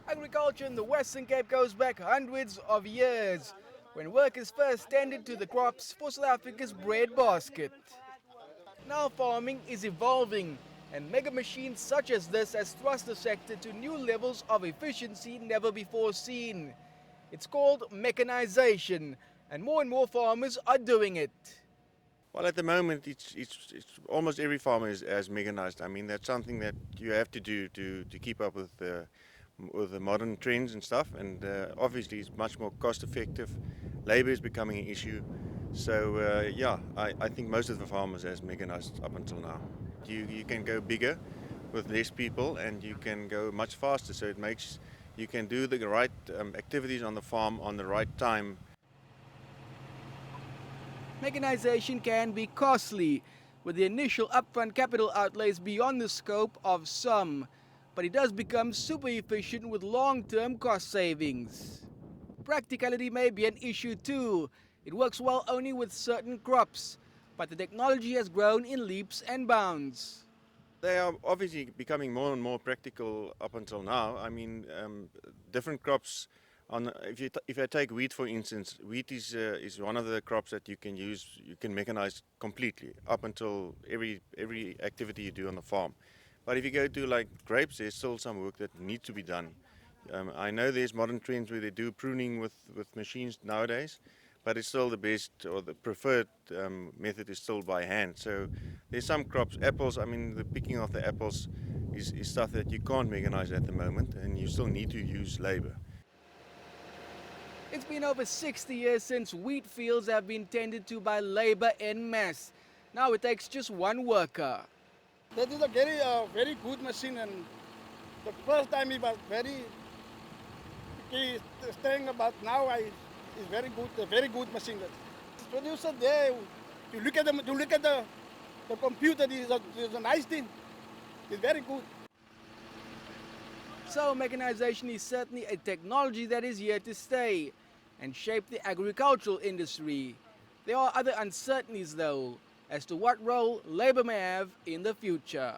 Agriculture in the Western Cape goes back hundreds of years, when workers first tended to the crops for South Africa's bread basket. Now farming is evolving, and mega machines such as this has thrust the sector to new levels of efficiency never before seen. It's called mechanization, and more farmers are doing it. Well, at the moment, it's almost every farmer is mechanized. I mean, that's something that you have to do to keep up with the modern trends and stuff. And obviously, it's much more cost effective. Labor is becoming an issue. So, yeah, I think most of the farmers has mechanized up until now. You can go bigger with less people, and you can go much faster. So it makes you can do the right activities on the farm on the right time. Mechanization can be costly, with the initial upfront capital outlays beyond the scope of some, but it does become super efficient with long-term cost savings. Practicality may be an issue too. It works well only with certain crops, but the technology has grown in leaps and bounds. They are obviously becoming more and more practical up until now. I mean, different crops. If I take wheat for instance, wheat is one of the crops that you can use. You can mechanize completely up until every activity you do on the farm. But if you go to like grapes, there's still some work that needs to be done. I know there's modern trends where they do pruning with machines nowadays, but it's still the best or the preferred method is still by hand. So there's some crops, apples. I mean, the picking of the apples is stuff that you can't mechanize at the moment, and you still need to use labor. It's been over 60 years since wheat fields have been tended to by labor en masse. Now it takes just one worker. That is a very good machine, and the first time it was very staying, but now it's very good, a very good machine. The producer there, you look at the computer, it's a nice thing. It's very good. So mechanization is certainly a technology that is here to stay and shape the agricultural industry. There are other uncertainties though as to what role labor may have in the future.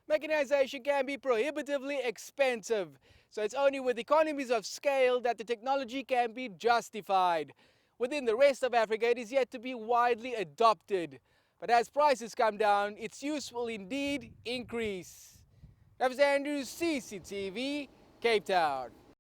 Mechanization can be prohibitively expensive, so it's only with economies of scale that the technology can be justified. Within the rest of Africa, it is yet to be widely adopted. But as prices come down, its use will indeed increase. Travers Andrews, CCTV, Cape Town.